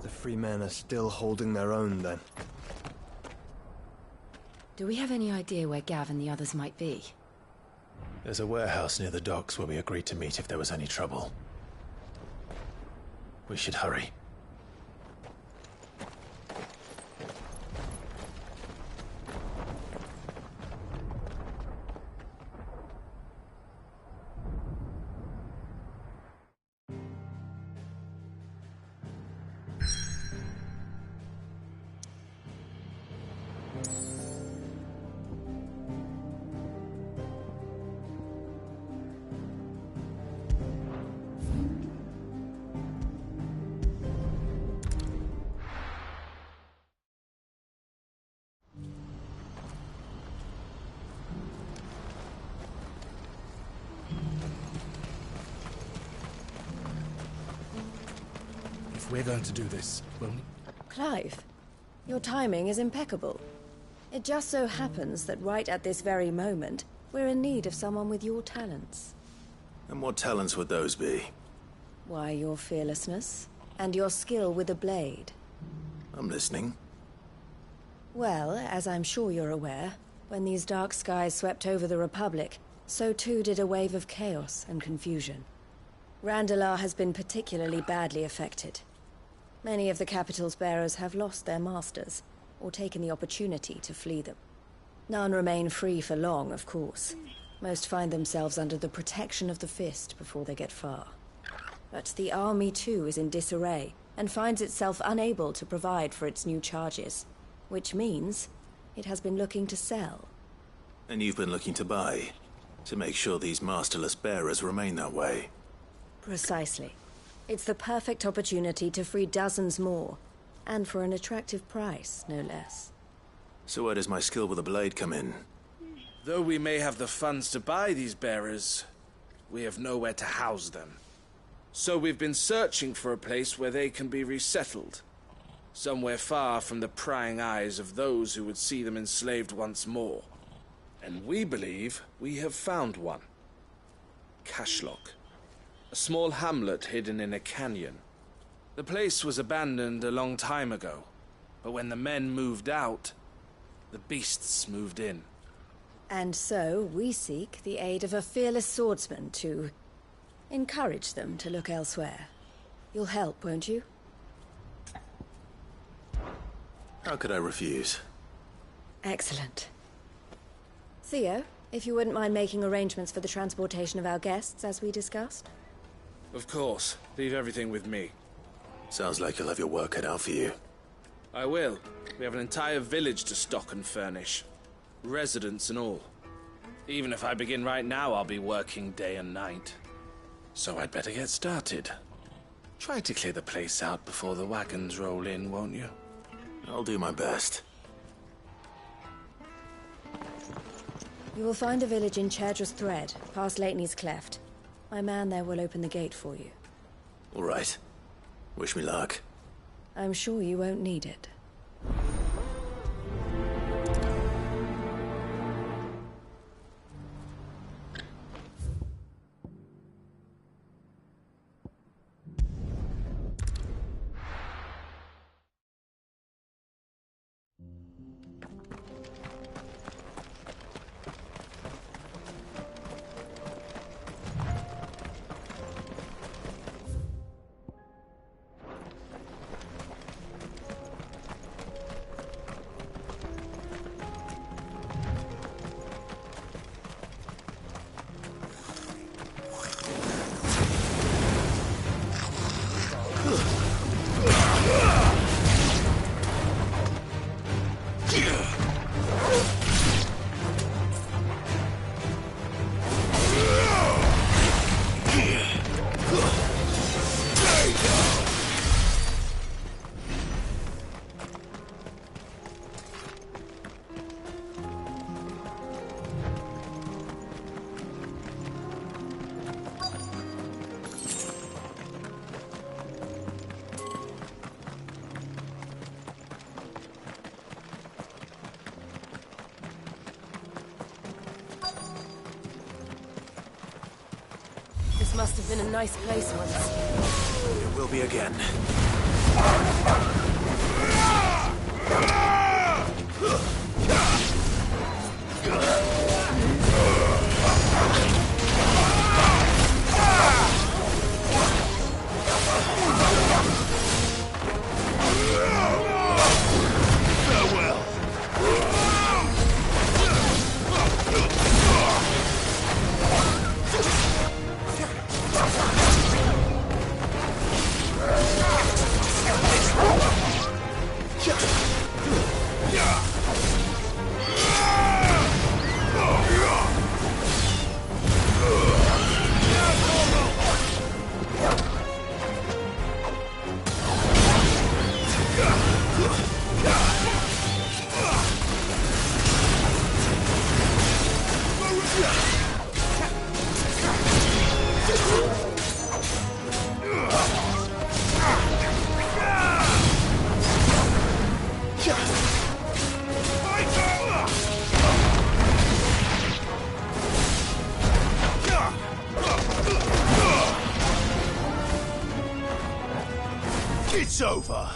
The free men are still holding their own, then. Do we have any idea where Gav and the others might be? There's a warehouse near the docks where we agreed to meet if there was any trouble. We should hurry. We're going to do this, won't we? Clive, your timing is impeccable. It just so happens that right at this very moment, we're in need of someone with your talents. And what talents would those be? Why, your fearlessness, and your skill with a blade. I'm listening. Well, as I'm sure you're aware, when these dark skies swept over the Republic, so too did a wave of chaos and confusion. Randalar has been particularly badly affected. Many of the capital's bearers have lost their masters, or taken the opportunity to flee them. None remain free for long, of course. Most find themselves under the protection of the Fist before they get far. But the army too is in disarray, and finds itself unable to provide for its new charges. Which means it has been looking to sell. And you've been looking to buy, to make sure these masterless bearers remain that way. Precisely. It's the perfect opportunity to free dozens more, and for an attractive price, no less. So where does my skill with a blade come in? Though we may have the funds to buy these bearers, we have nowhere to house them. So we've been searching for a place where they can be resettled. Somewhere far from the prying eyes of those who would see them enslaved once more. And we believe we have found one. Cashlock. A small hamlet hidden in a canyon. The place was abandoned a long time ago, but when the men moved out, the beasts moved in. And so we seek the aid of a fearless swordsman to encourage them to look elsewhere. You'll help, won't you? How could I refuse? Excellent. Theo, if you wouldn't mind making arrangements for the transportation of our guests, as we discussed. Of course. Leave everything with me. Sounds like you'll have your work cut out for you. I will. We have an entire village to stock and furnish. Residents and all. Even if I begin right now, I'll be working day and night. So I'd better get started. Try to clear the place out before the wagons roll in, won't you? I'll do my best. You will find a village in Chairdra's Thread, past Lateney's Cleft. My man there will open the gate for you. All right. Wish me luck. I'm sure you won't need it. This must have been a nice place once. It will be again. It's over.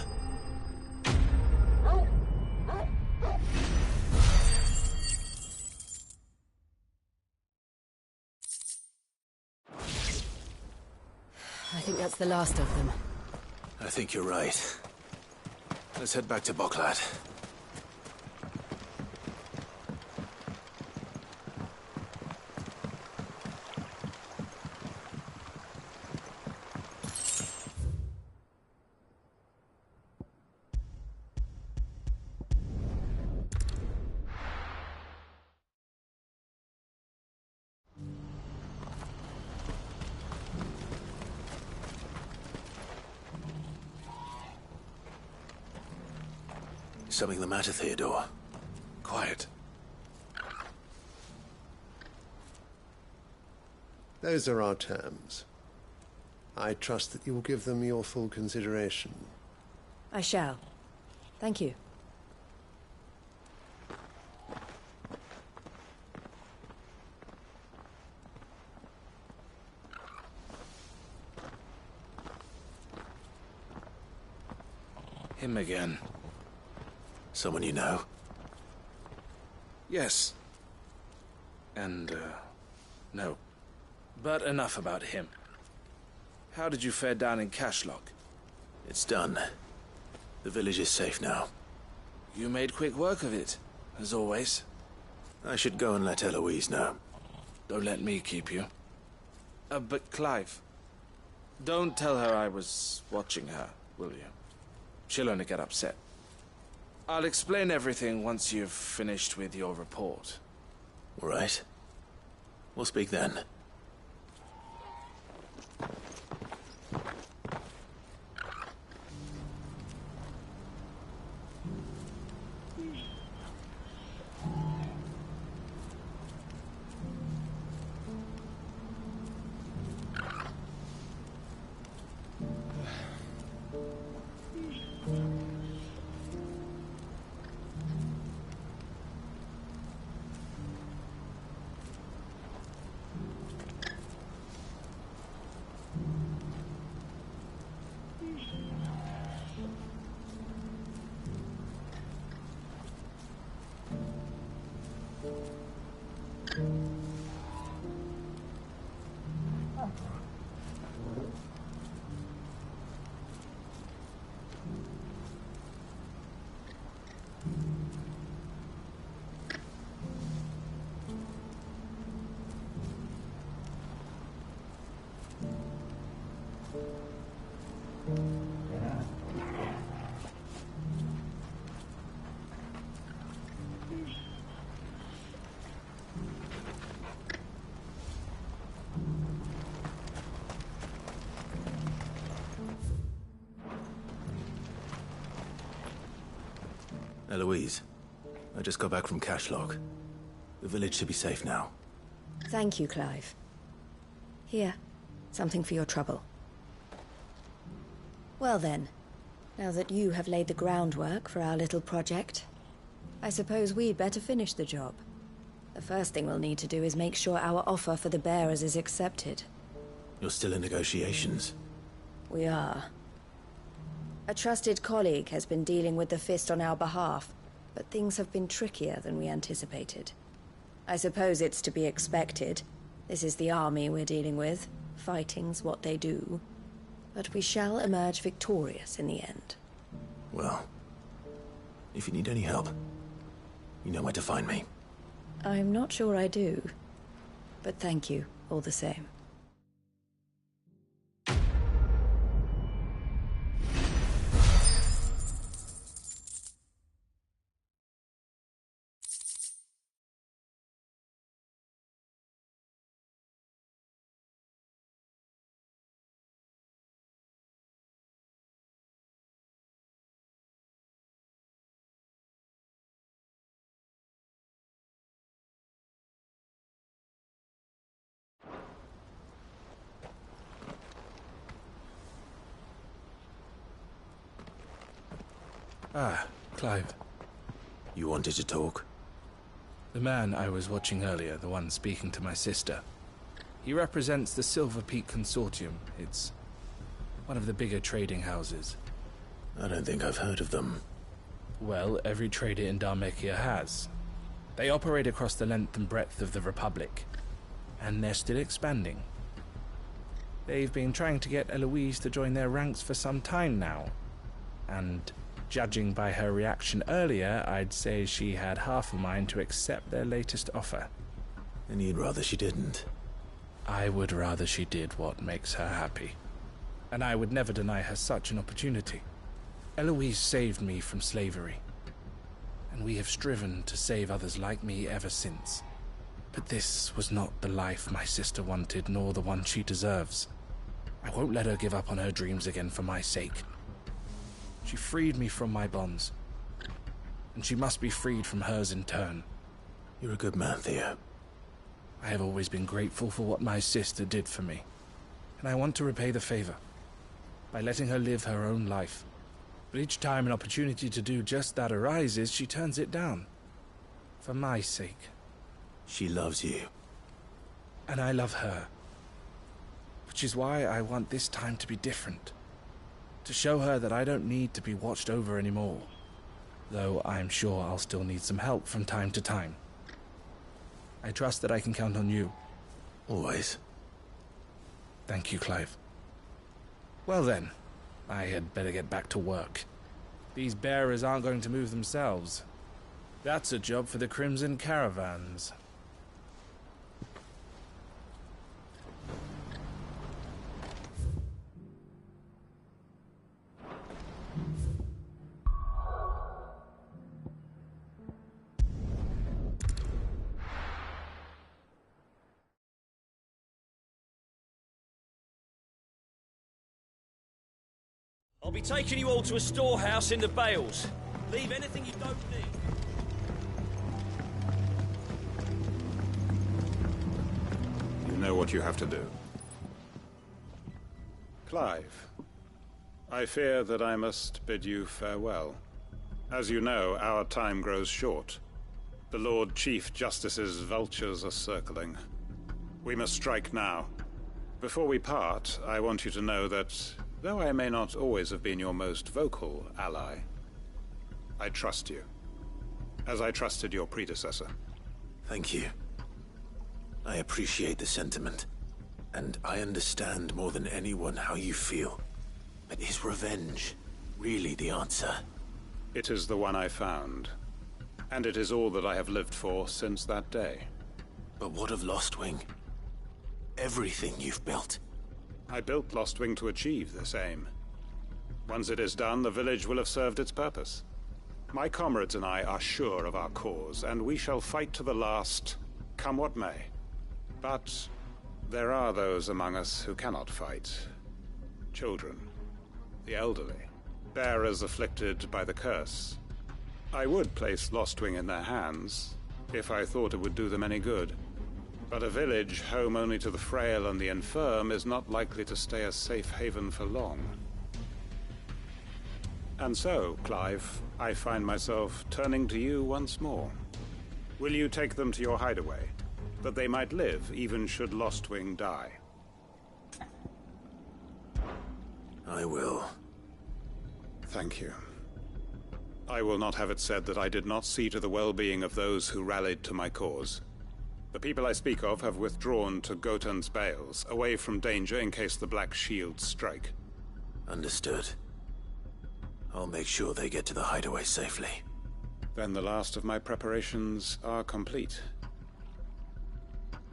I think that's the last of them. I think you're right. Let's head back to Boklat. Something the matter, Theodore? Quiet. Those are our terms. I trust that you will give them your full consideration. I shall. Thank you. Him again. Someone you know? Yes. And, no. But enough about him. How did you fare down in Cashlock? It's done. The village is safe now. You made quick work of it, as always. I should go and let Eloise know. Don't let me keep you. But Clive, don't tell her I was watching her, will you? She'll only get upset. I'll explain everything once you've finished with your report. All right. We'll speak then. Eloise, I just got back from Cashlock. The village should be safe now. Thank you, Clive. Here, something for your trouble. Well then, now that you have laid the groundwork for our little project, I suppose we'd better finish the job. The first thing we'll need to do is make sure our offer for the bearers is accepted. You're still in negotiations. We are. A trusted colleague has been dealing with the Fist on our behalf, but things have been trickier than we anticipated. I suppose it's to be expected. This is the army we're dealing with. Fighting's what they do. But we shall emerge victorious in the end. Well, if you need any help, you know where to find me. I'm not sure I do. But thank you, all the same. Ah, Clive. You wanted to talk? The man I was watching earlier, the one speaking to my sister. He represents the Silver Peak Consortium. It's one of the bigger trading houses. I don't think I've heard of them. Well, every trader in Dharmekia has. They operate across the length and breadth of the Republic. And they're still expanding. They've been trying to get Eloise to join their ranks for some time now. And judging by her reaction earlier, I'd say she had half a mind to accept their latest offer. And you'd rather she didn't? I would rather she did what makes her happy. And I would never deny her such an opportunity. Eloise saved me from slavery. And we have striven to save others like me ever since. But this was not the life my sister wanted, nor the one she deserves. I won't let her give up on her dreams again for my sake. She freed me from my bonds, and she must be freed from hers in turn. You're a good man, Theo. I have always been grateful for what my sister did for me, and I want to repay the favor by letting her live her own life. But each time an opportunity to do just that arises, she turns it down. For my sake. She loves you. And I love her. Which is why I want this time to be different. To show her that I don't need to be watched over anymore. Though I'm sure I'll still need some help from time to time. I trust that I can count on you. Always. Thank you, Clive. Well then, I had better get back to work. These bearers aren't going to move themselves. That's a job for the Crimson Caravans. I'll be taking you all to a storehouse in the Bales. Leave anything you don't need. You know what you have to do. Clive, I fear that I must bid you farewell. As you know, our time grows short. The Lord Chief Justice's vultures are circling. We must strike now. Before we part, I want you to know that though I may not always have been your most vocal ally, I trust you, as I trusted your predecessor. Thank you. I appreciate the sentiment, and I understand more than anyone how you feel. But is revenge really the answer? It is the one I found, and it is all that I have lived for since that day. But what of Lostwing? Everything you've built. I built Lostwing to achieve this aim. Once it is done, the village will have served its purpose. My comrades and I are sure of our cause, and we shall fight to the last, come what may. But there are those among us who cannot fight. Children, the elderly, bearers afflicted by the curse. I would place Lostwing in their hands, if I thought it would do them any good. But a village home only to the frail and the infirm is not likely to stay a safe haven for long. And so, Clive, I find myself turning to you once more. Will you take them to your hideaway, that they might live even should Lostwing die? I will. Thank you. I will not have it said that I did not see to the well-being of those who rallied to my cause. The people I speak of have withdrawn to Gotan's Bales, away from danger in case the Black Shields strike. Understood. I'll make sure they get to the hideaway safely. Then the last of my preparations are complete.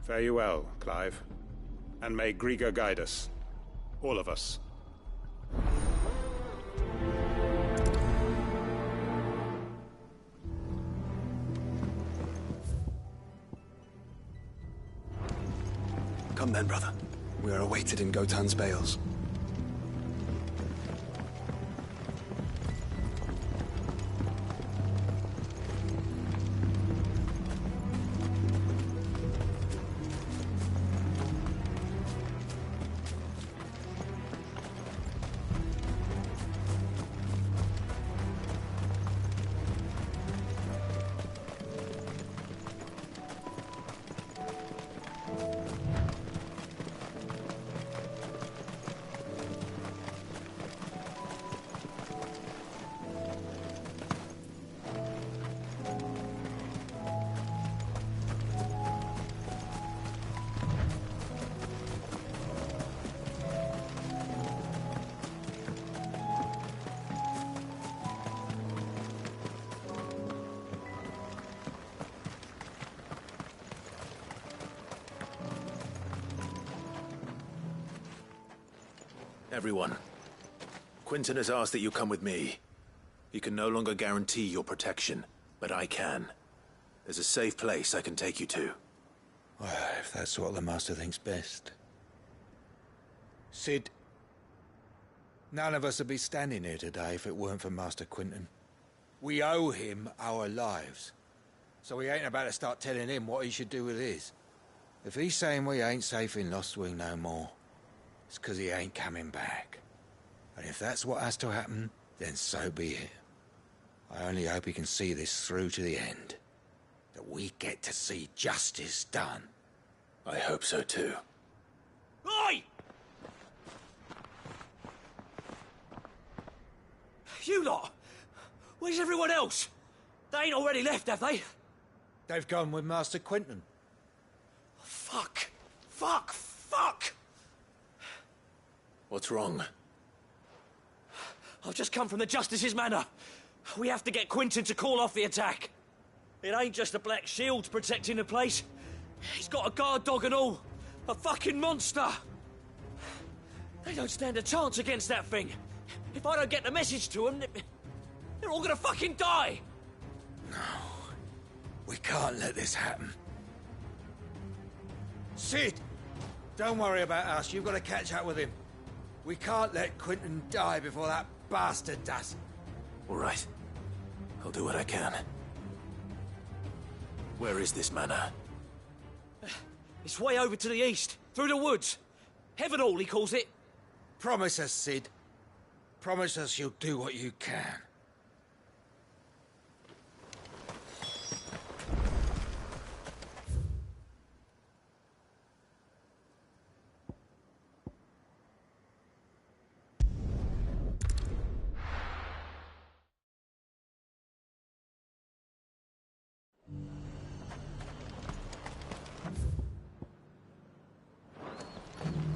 Fare you well, Clive. And may Griga guide us. All of us. Come then, brother. We are awaited in Gotan's Bales. Everyone, Quinton has asked that you come with me. He can no longer guarantee your protection, but I can. There's a safe place I can take you to. Well, if that's what the Master thinks best. Sid, none of us would be standing here today if it weren't for Master Quinton. We owe him our lives. So we ain't about to start telling him what he should do with his. If he's saying we ain't safe in Lost Wing no more, it's 'cause he ain't coming back. And if that's what has to happen, then so be it. I only hope he can see this through to the end. That we get to see justice done. I hope so too. Oi! You lot! Where's everyone else? They ain't already left, have they? They've gone with Master Quinton. Fuck! Fuck! Fuck! What's wrong? I've just come from the Justice's manor. We have to get Quinton to call off the attack. It ain't just the Black Shields protecting the place. He's got a guard dog and all. A fucking monster. They don't stand a chance against that thing. If I don't get the message to them, they're all gonna fucking die. No. We can't let this happen. Sid! Don't worry about us. You've got to catch up with him. We can't let Quinton die before that bastard does. All right. I'll do what I can. Where is this manor? It's way over to the east, through the woods. Heavenhall, he calls it. Promise us, Sid. Promise us you'll do what you can.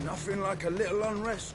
Nothing like a little unrest.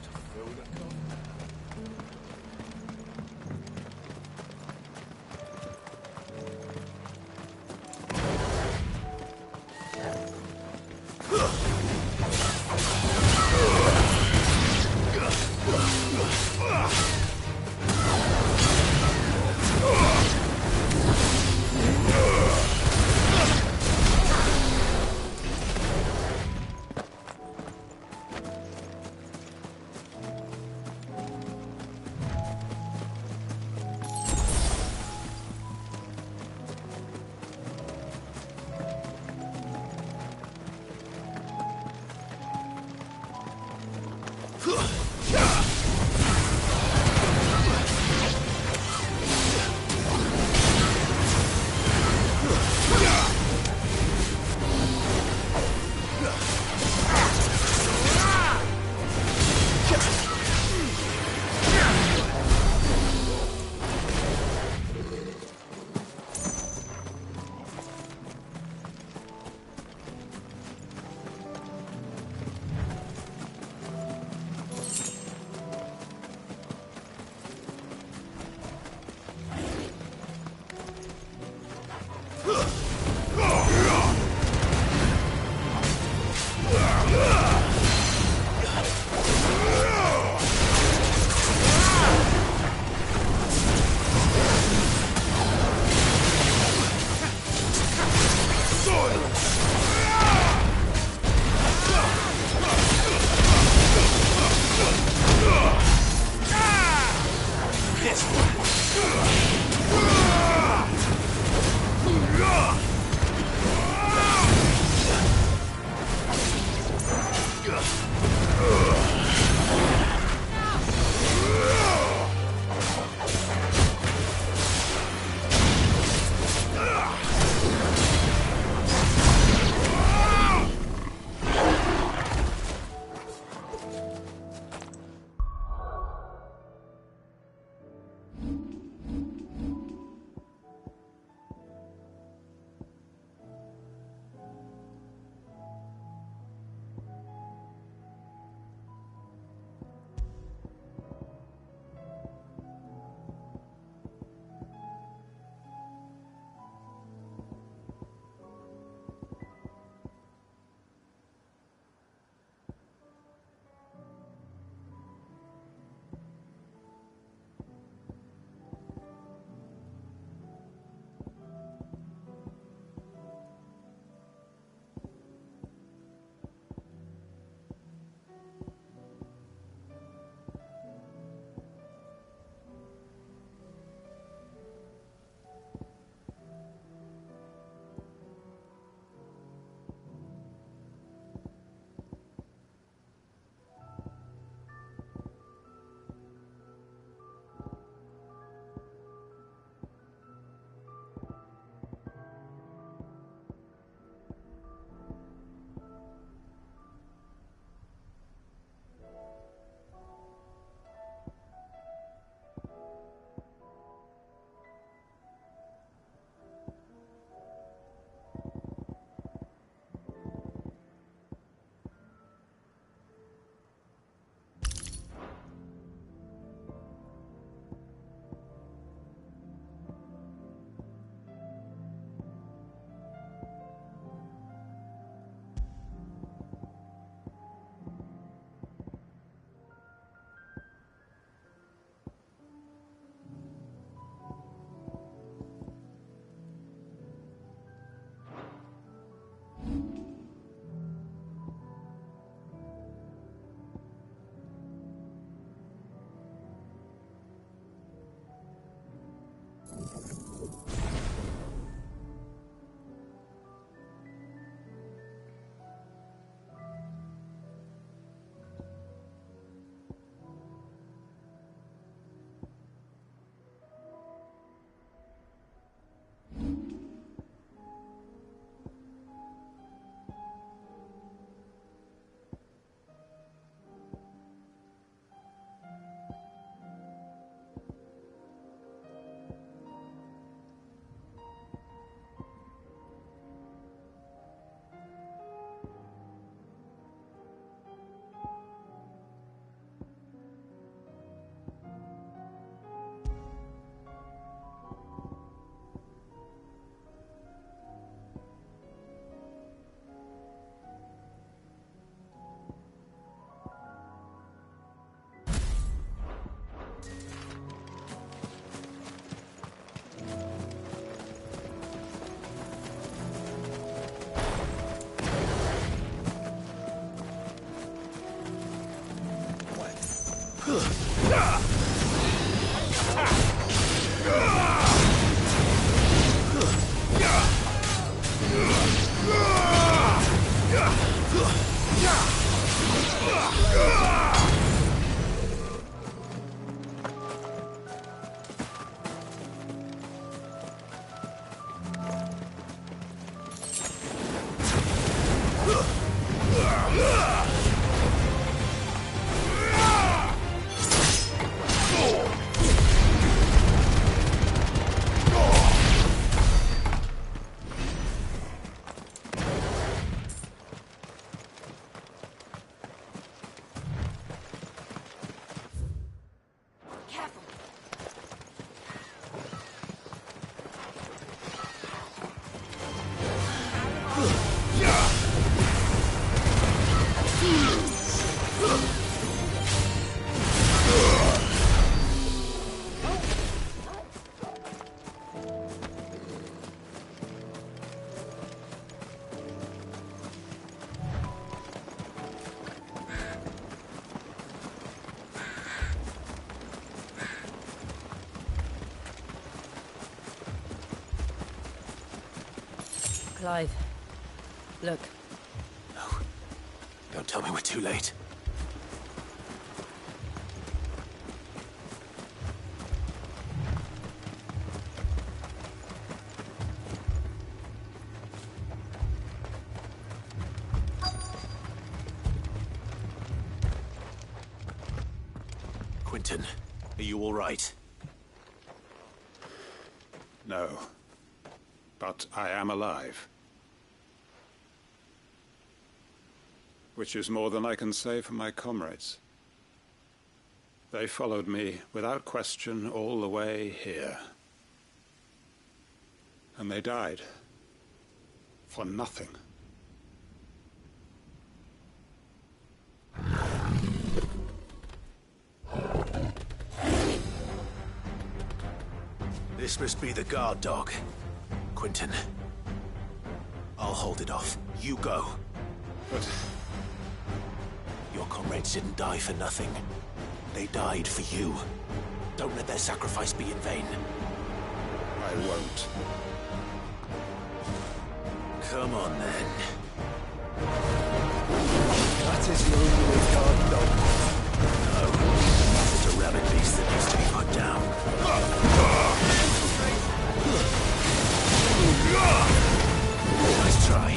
Clive. Look. No. Don't tell me we're too late. Quentin, are you all right? No. But I am alive. Which is more than I can say for my comrades. They followed me without question all the way here. And they died. For nothing. This must be the guard dog. Quentin. I'll hold it off. You go. But your comrades didn't die for nothing. They died for you. Don't let their sacrifice be in vain. I won't. Come on, then. That is the only way guard dog. No. It's a rabid beast that needs to be put down. Nice try.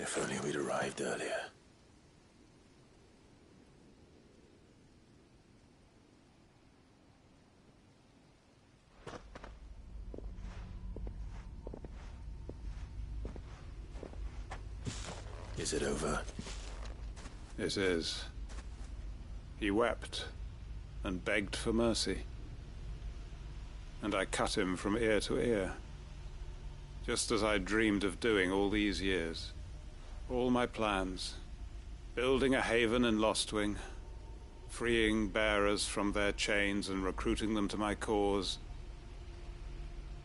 If only we'd arrived earlier. Is it over? It is. He wept and begged for mercy. And I cut him from ear to ear. Just as I dreamed of doing all these years. All my plans. Building a haven in Lostwing. Freeing bearers from their chains and recruiting them to my cause.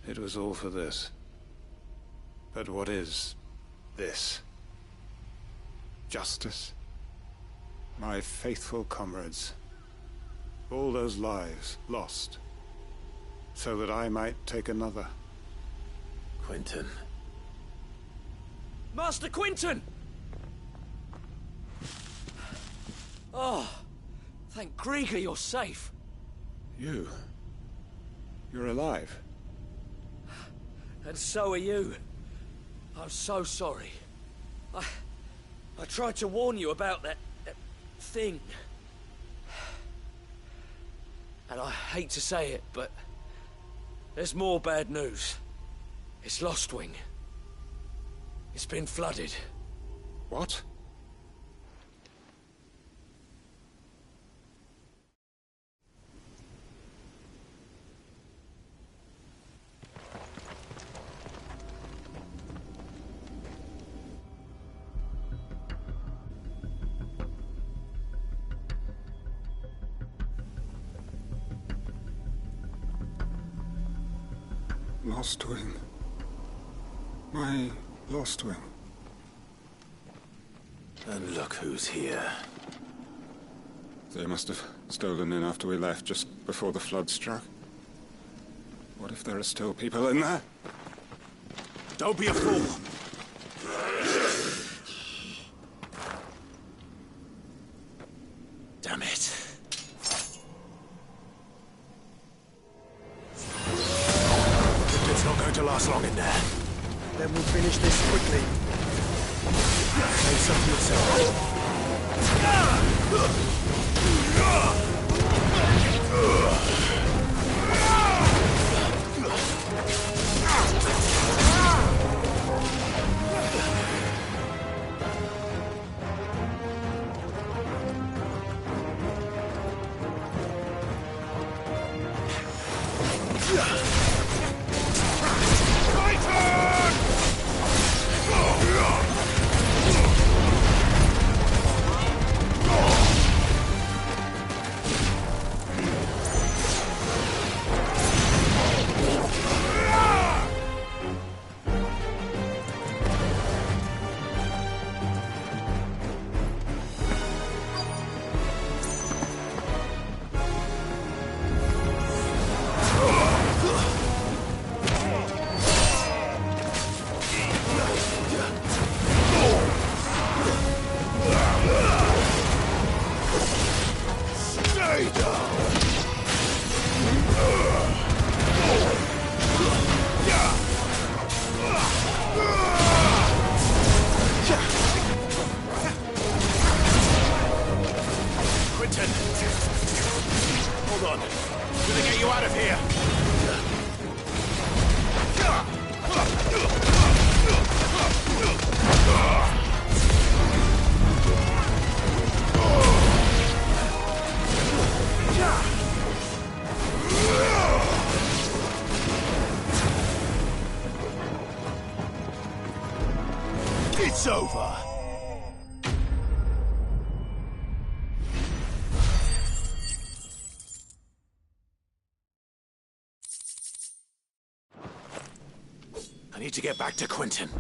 It was all for this. But what is this? Justice? My faithful comrades. All those lives lost. So that I might take another. Quentin. Master Quentin! Oh, Thank Grieger you're safe. You? You're alive? And so are you. I'm so sorry. I tried to warn you about that thing. And I hate to say it, but there's more bad news. It's Lostwing. It's been flooded. What? Lostwing. My Lostwing. And look who's here. They must have stolen in after we left, just before the flood struck. What if there are still people in there? Don't be a fool! Damn it. It's not going to last long in there. Then we'll finish this quickly. Say something yourself. It's over! I need to get back to Quentin.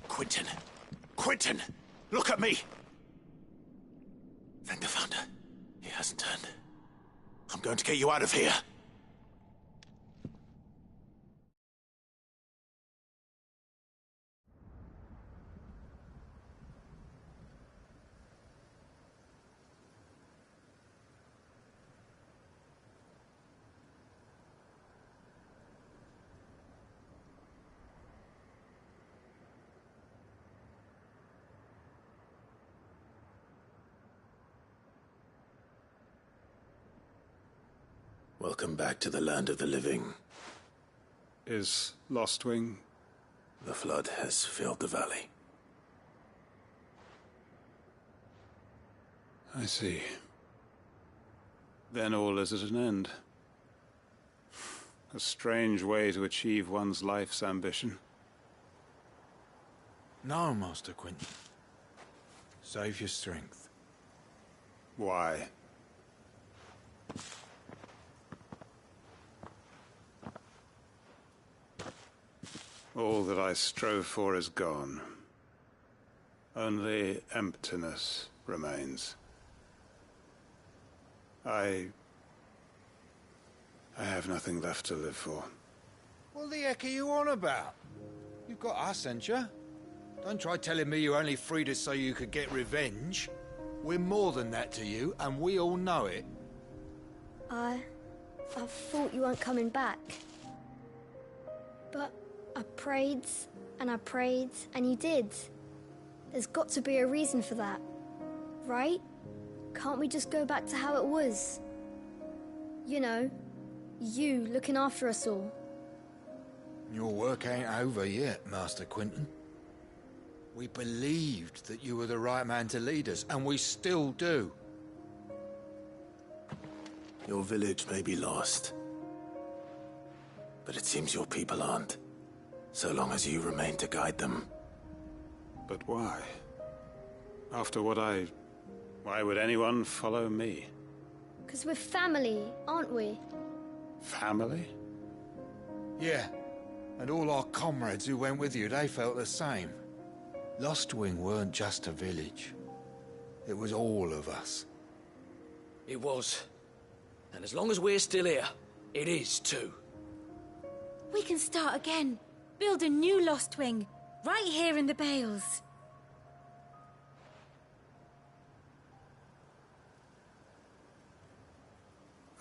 Quentin! Quentin! Look at me! Thank the Founder. He hasn't turned. I'm going to get you out of here. Welcome back to the land of the living. Is Lostwing? The flood has filled the valley. I see. Then all is at an end. A strange way to achieve one's life's ambition. No, Master Quentin. Save your strength. Why? All that I strove for is gone. Only emptiness remains. I have nothing left to live for. What the heck are you on about? You've got us, ain't you? Don't try telling me you only freed us so you could get revenge. We're more than that to you, and we all know it. I thought you weren't coming back. But I prayed, and you did. There's got to be a reason for that, right? Can't we just go back to how it was? You know, you looking after us all. Your work ain't over yet, Master Quinton. We believed that you were the right man to lead us, and we still do. Your village may be lost, but it seems your people aren't, so long as you remain to guide them. But why? After what why would anyone follow me? 'Cause we're family, aren't we? Family? Yeah, and all our comrades who went with you, they felt the same. Lostwing weren't just a village. It was all of us. It was. And as long as we're still here, it is too. We can start again. Build a new Lostwing, right here in the Bales.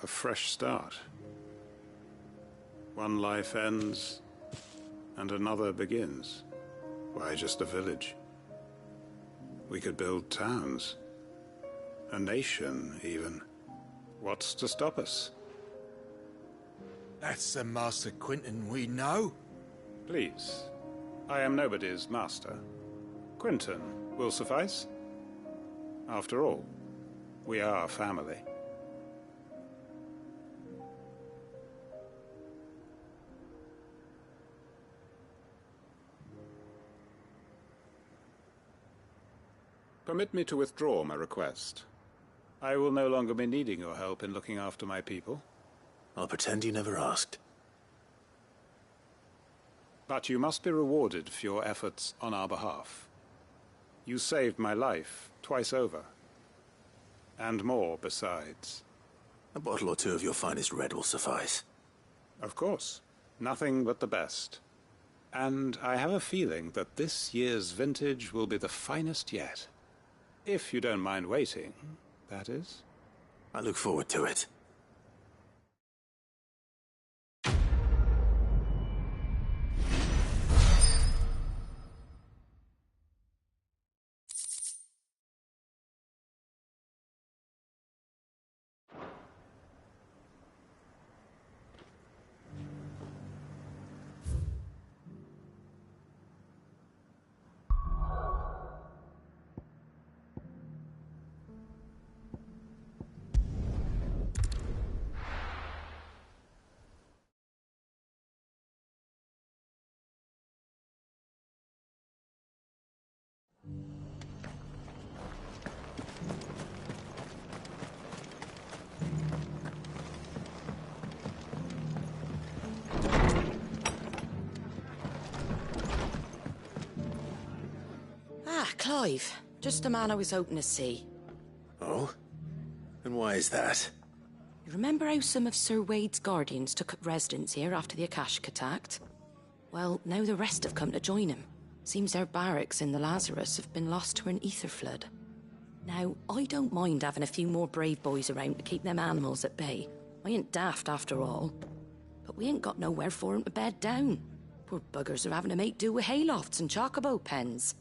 A fresh start. One life ends, and another begins. Why just a village? We could build towns. A nation, even. What's to stop us? That's the Master Quinton we know. Please. I am nobody's master. Quinton will suffice. After all, we are family. Permit me to withdraw my request. I will no longer be needing your help in looking after my people. I'll pretend you never asked. But you must be rewarded for your efforts on our behalf. You saved my life twice over. And more besides. A bottle or two of your finest red will suffice. Of course. Nothing but the best. And I have a feeling that this year's vintage will be the finest yet. If you don't mind waiting, that is. I look forward to it. Clive. Just the man I was hoping to see. Oh? And why is that? You remember how some of Sir Wade's guardians took up residence here after the Akashic attacked? Well, now the rest have come to join him. Seems their barracks in the Lazarus have been lost to an ether flood. Now, I don't mind having a few more brave boys around to keep them animals at bay. I ain't daft after all. But we ain't got nowhere for 'em to bed down. Poor buggers are having to make do with haylofts and chocobo pens.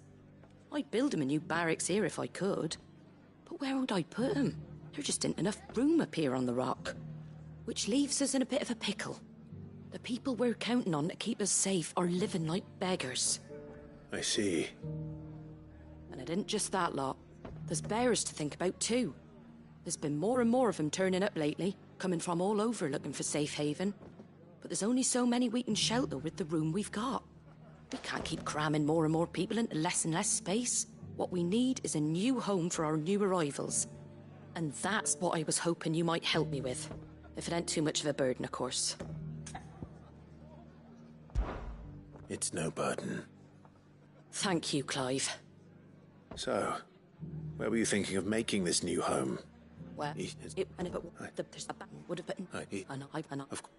I'd build 'em a new barracks here if I could. But where would I put 'em? There just ain't enough room up here on the rock. Which leaves us in a bit of a pickle. The people we're counting on to keep us safe are living like beggars. I see. And it ain't just that lot. There's bears to think about too. There's been more and more of them turning up lately, coming from all over looking for safe haven. But there's only so many we can shelter with the room we've got. We can't keep cramming more and more people into less and less space. What we need is a new home for our new arrivals. And that's what I was hoping you might help me with. If it ain't too much of a burden, of course. It's no burden. Thank you, Clive. So, where were you thinking of making this new home? Well, there's a would have been. I know. Of course.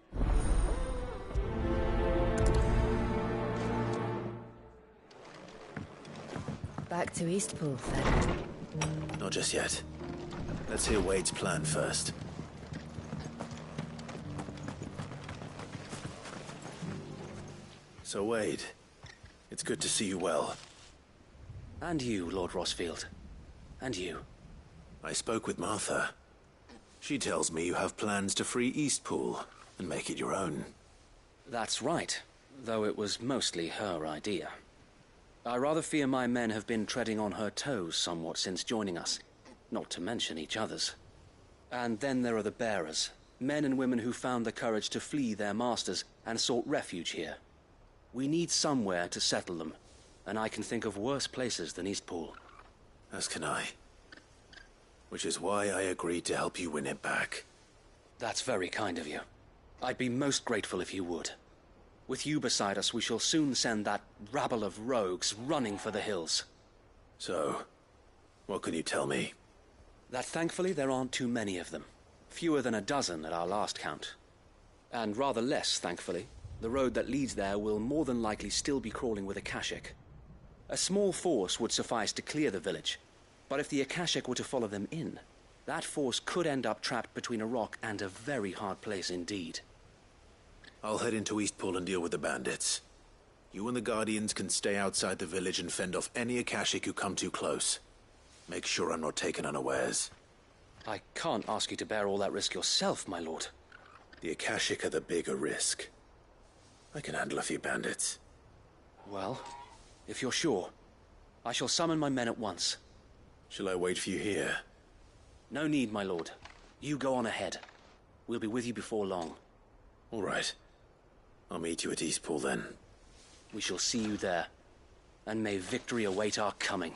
Back to Eastpool, then. Not just yet. Let's hear Wade's plan first. So, Wade, it's good to see you well. And you, Lord Rossfield. And you. I spoke with Martha. She tells me you have plans to free Eastpool and make it your own. That's right, though it was mostly her idea. I rather fear my men have been treading on her toes somewhat since joining us, not to mention each other's. And then there are the bearers, men and women who found the courage to flee their masters and sought refuge here. We need somewhere to settle them, and I can think of worse places than Eastpool. As can I. Which is why I agreed to help you win it back. That's very kind of you. I'd be most grateful if you would. With you beside us, we shall soon send that rabble of rogues running for the hills. So, what can you tell me? That thankfully there aren't too many of them. Fewer than a dozen at our last count. And rather less, thankfully, the road that leads there will more than likely still be crawling with Akashic. A small force would suffice to clear the village, but if the Akashic were to follow them in, that force could end up trapped between a rock and a very hard place indeed. I'll head into Eastpool and deal with the bandits. You and the Guardians can stay outside the village and fend off any Akashic who come too close. Make sure I'm not taken unawares. I can't ask you to bear all that risk yourself, my lord. The Akashic are the bigger risk. I can handle a few bandits. Well, if you're sure, I shall summon my men at once. Shall I wait for you here? No need, my lord. You go on ahead. We'll be with you before long. All right. I'll meet you at Eastpool then. We shall see you there. And may victory await our coming.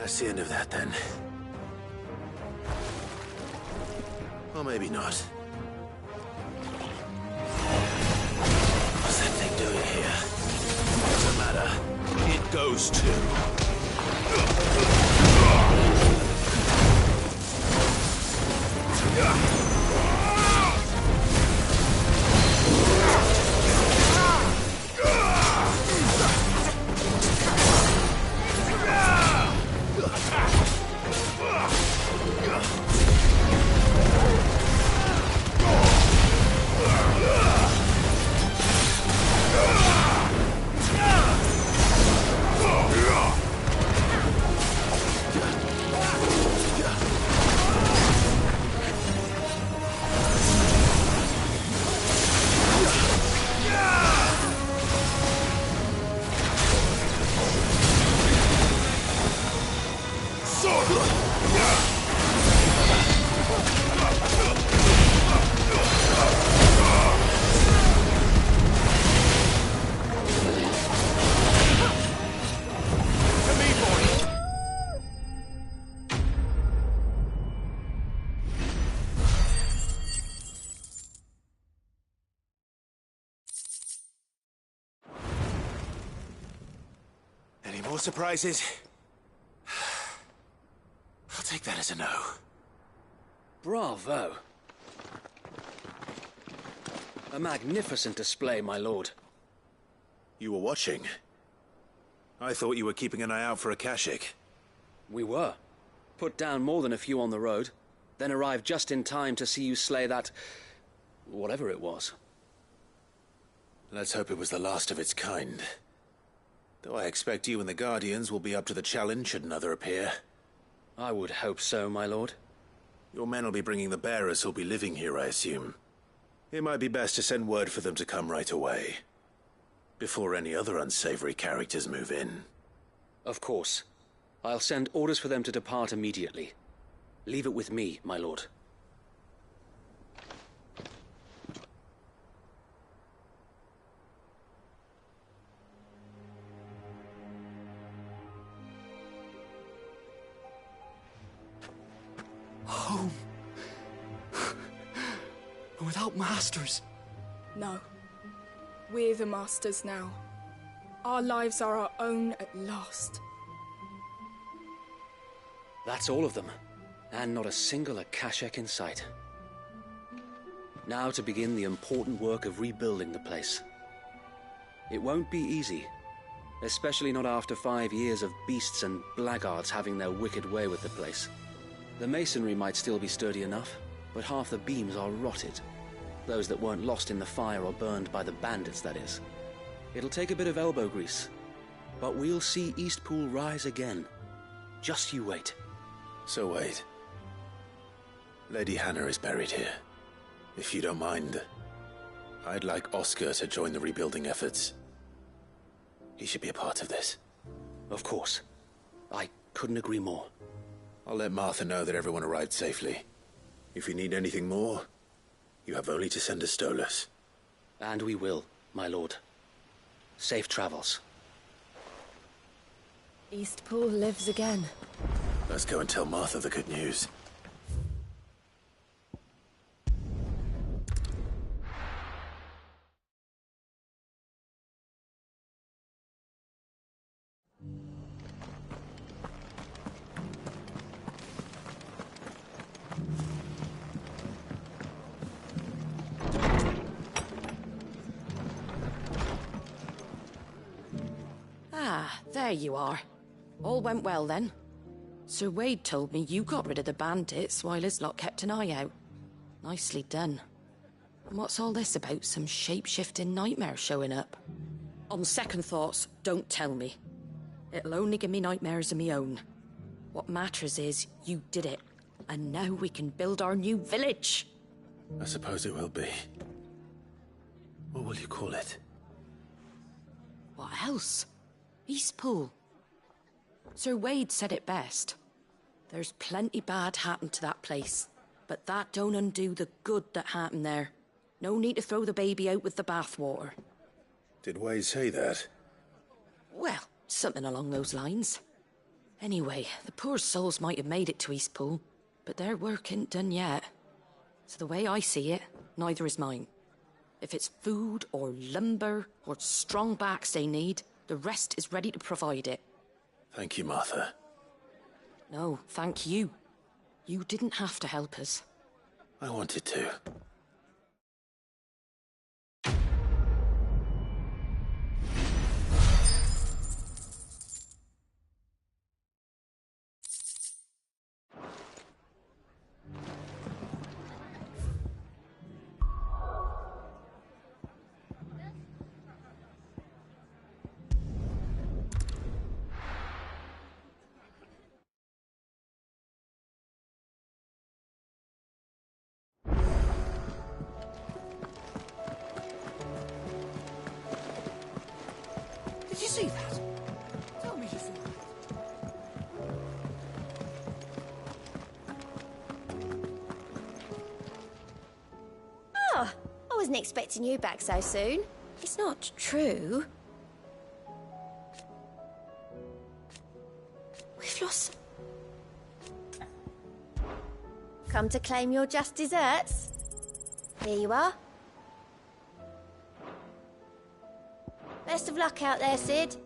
That's the end of that, then. Or maybe not. What's that thing doing here? Doesn't matter. It goes too. Any more surprises? I'll take that as a no. Bravo. A magnificent display, my lord. You were watching? I thought you were keeping an eye out for a Kashik. We were. Put down more than a few on the road, then arrived just in time to see you slay that... whatever it was. Let's hope it was the last of its kind. Though I expect you and the Guardians will be up to the challenge should another appear. I would hope so, my lord. Your men will be bringing the bearers who'll be living here, I assume. It might be best to send word for them to come right away, before any other unsavory characters move in. Of course. I'll send orders for them to depart immediately. Leave it with me, my lord. Home. Without masters. No. We're the masters now. Our lives are our own at last. That's all of them, and not a single Akashek in sight. Now to begin the important work of rebuilding the place. It won't be easy, especially not after 5 years of beasts and blackguards having their wicked way with the place. The masonry might still be sturdy enough, but half the beams are rotted. Those that weren't lost in the fire or burned by the bandits, that is. It'll take a bit of elbow grease, but we'll see Eastpool rise again. Just you wait. So wait. Lady Hannah is buried here. If you don't mind, I'd like Oscar to join the rebuilding efforts. He should be a part of this. Of course. I couldn't agree more. I'll let Martha know that everyone arrived safely. If you need anything more, you have only to send a Stolas. And we will, my lord. Safe travels. Eastpool lives again. Let's go and tell Martha the good news. There you are. All went well then. Sir Wade told me you got rid of the bandits while his lot kept an eye out. Nicely done. And what's all this about some shape-shifting nightmare showing up? On second thoughts, don't tell me. It'll only give me nightmares of me own. What matters is you did it. And now we can build our new village. I suppose it will be. What will you call it? What else? Eastpool. Sir Wade said it best. There's plenty bad happened to that place, but that don't undo the good that happened there. No need to throw the baby out with the bathwater. Did Wade say that? Well, something along those lines. Anyway, the poor souls might have made it to Eastpool, but their work ain't done yet. So the way I see it, neither is mine. If it's food or lumber or strong backs they need, the rest is ready to provide it. Thank you, Martha. No, thank you. You didn't have to help us. I wanted to. wasn't expecting you back so soon. It's not true. We've lost... Come to claim your just desserts? Here you are. Best of luck out there, Sid.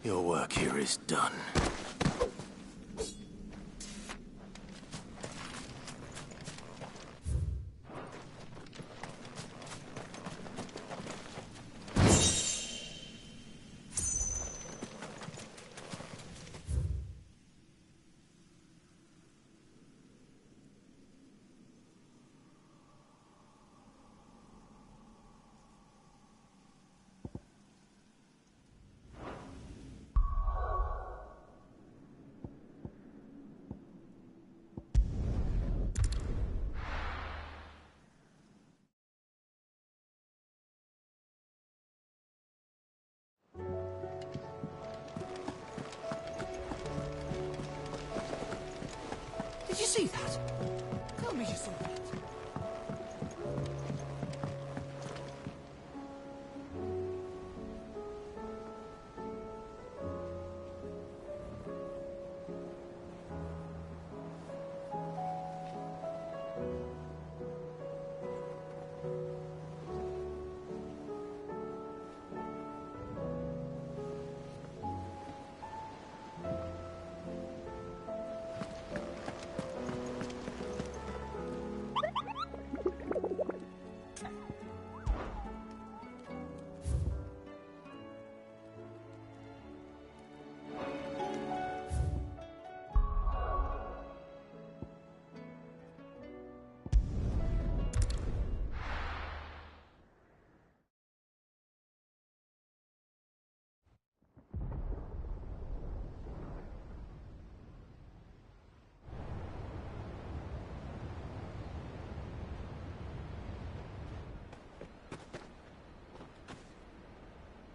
Your work here is done. Did you see that? Tell me you saw that.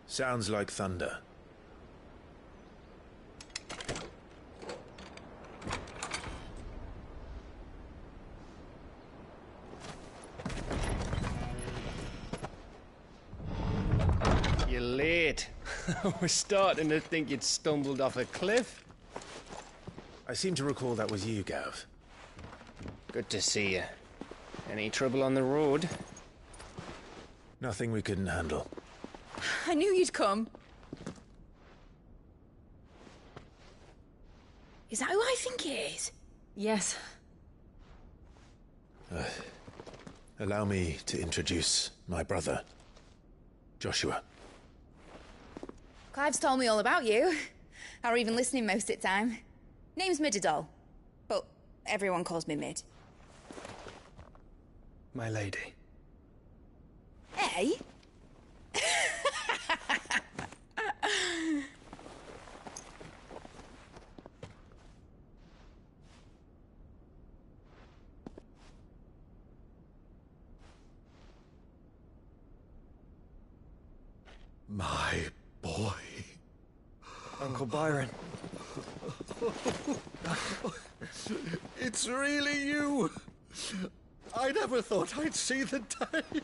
Sounds like thunder. You're late. I was starting to think you'd stumbled off a cliff. I seem to recall that was you, Gav. Good to see you. Any trouble on the road? Nothing we couldn't handle. I knew you'd come. Is that who I think it is? Yes. Allow me to introduce my brother, Joshua. Clive's told me all about you. Or even listening most of the time. Name's Midadol, but everyone calls me Mid. My lady. Eh? My boy. Uncle Byron. It's really you. I never thought I'd see the day.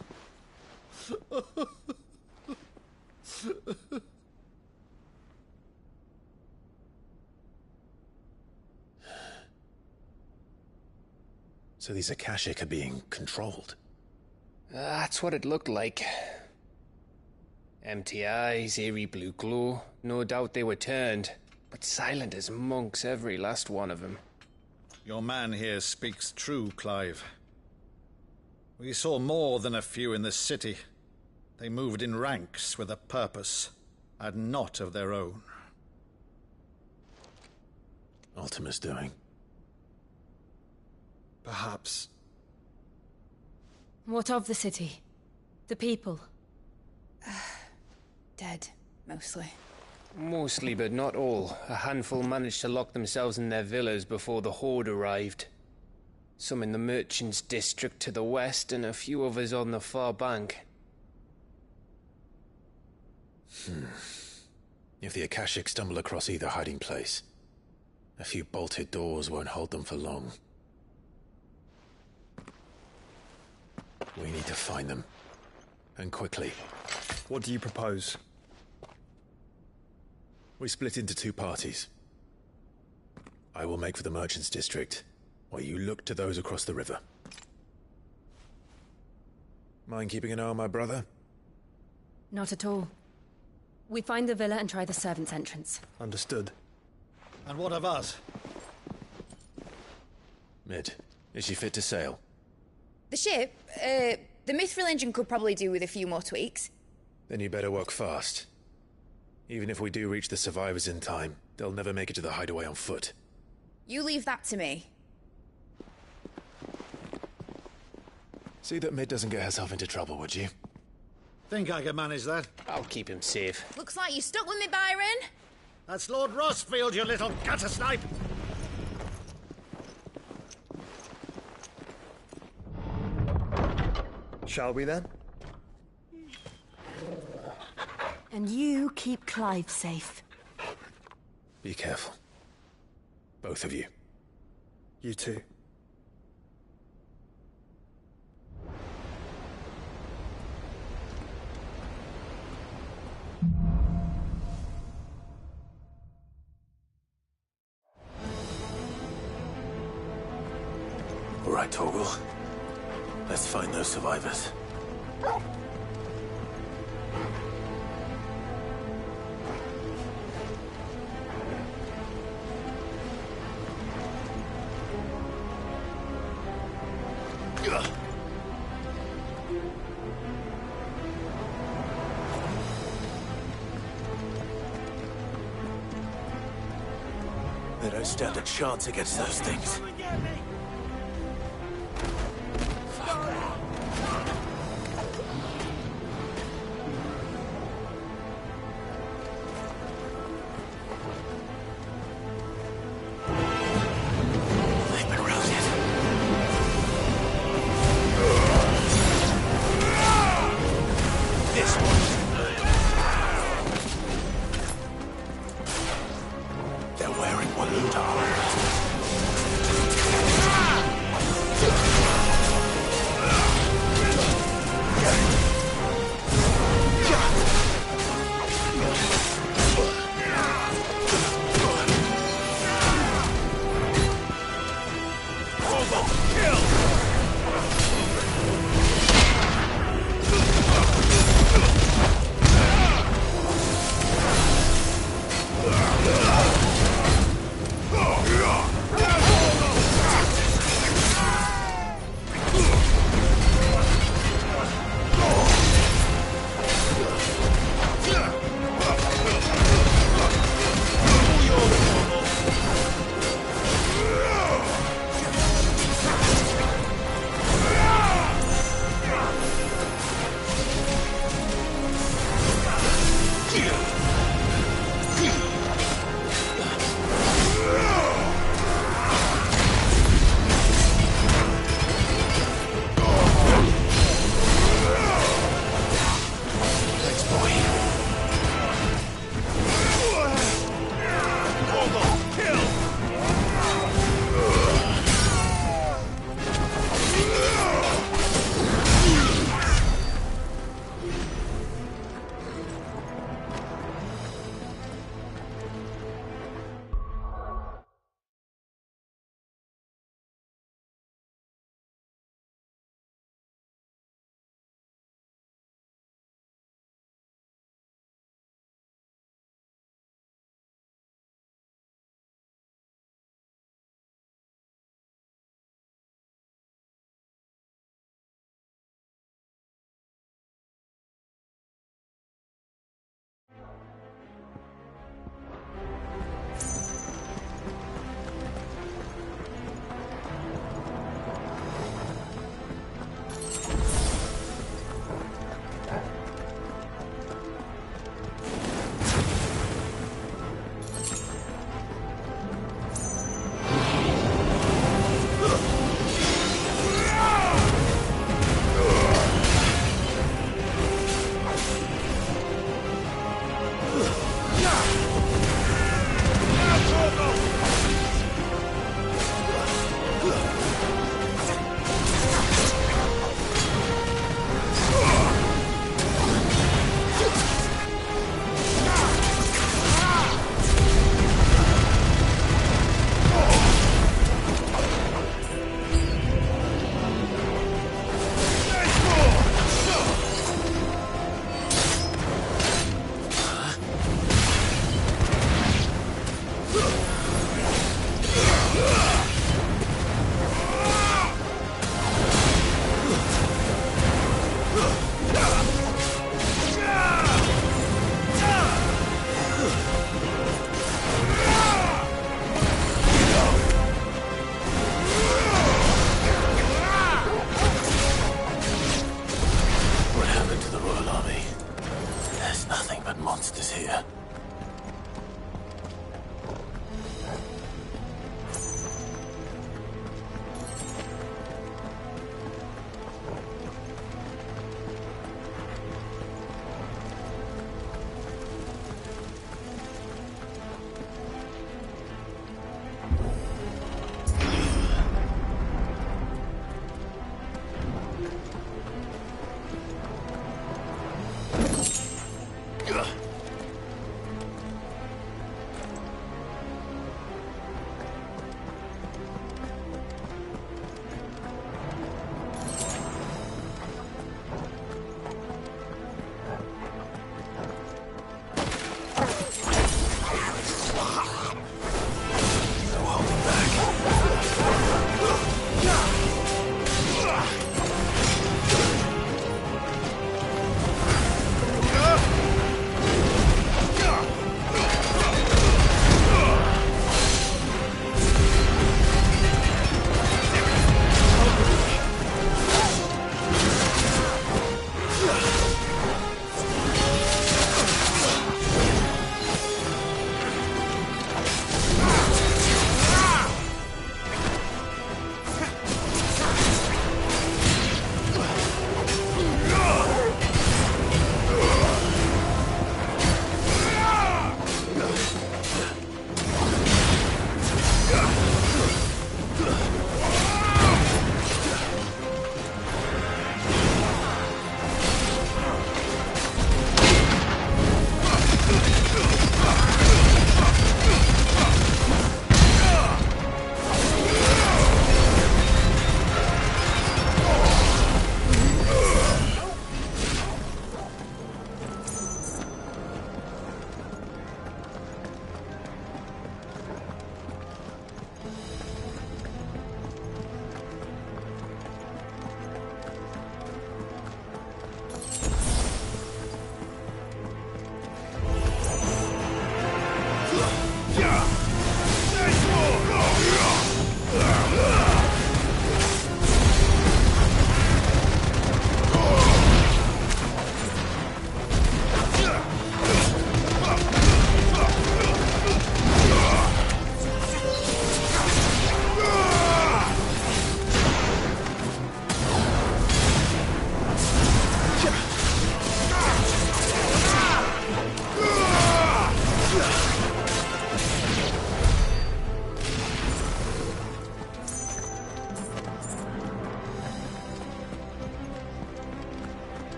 So these Akashic are being controlled? That's what it looked like. Empty eyes, eerie blue glow. No doubt they were turned, but silent as monks, every last one of them. Your man here speaks true, Clive. We saw more than a few in the city. They moved in ranks with a purpose, and not of their own. Ultima's doing. Perhaps. What of the city? The people? Dead, mostly. Mostly, but not all. A handful managed to lock themselves in their villas before the Horde arrived. Some in the Merchants' District to the west, and a few others on the far bank. If the Akashic stumble across either hiding place, a few bolted doors won't hold them for long. We need to find them. And quickly. What do you propose? We split into two parties. I will make for the Merchants' District, while you look to those across the river. Mind keeping an eye on my brother? Not at all. We find the villa and try the servants' entrance. Understood. And what of us? Mid, is she fit to sail? The ship, the Mithril engine could probably do with a few more tweaks. Then you better work fast. Even if we do reach the survivors in time, they'll never make it to the hideaway on foot. You leave that to me. See that Mid doesn't get herself into trouble, would you? Think I can manage that? I'll keep him safe. Looks like you stuck with me, Byron. That's Lord Rossfield, you little gutter snipe! Shall we then? And you keep Clive safe. Be careful. Both of you. You too. All right, Torgal. Let's find those survivors. They don't stand a chance against those things. They're wearing Waluta armor. Squirrel army. There's nothing but monsters here.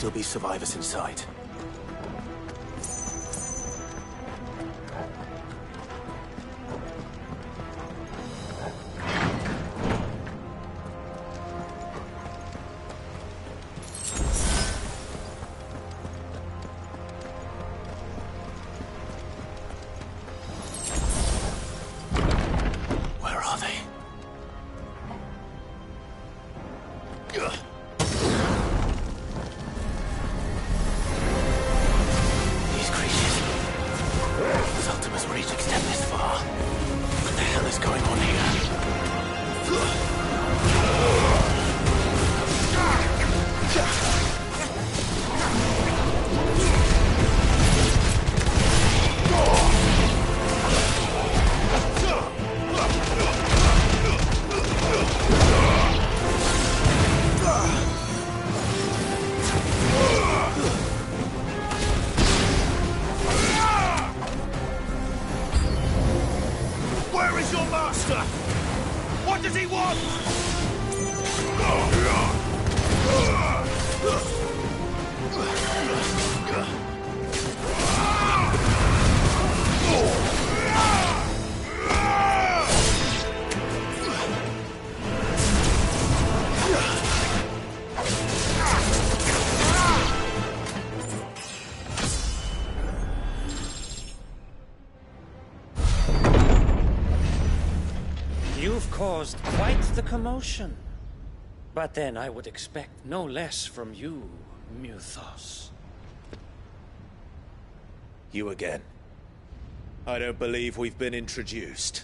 still be survivors inside. Where are they? These creatures. Does Ultima's reach extend this far? What the hell is going on Where is your master? What does he want? You've caused quite the commotion. But then I would expect no less from you, Muthos. You again. I don't believe we've been introduced.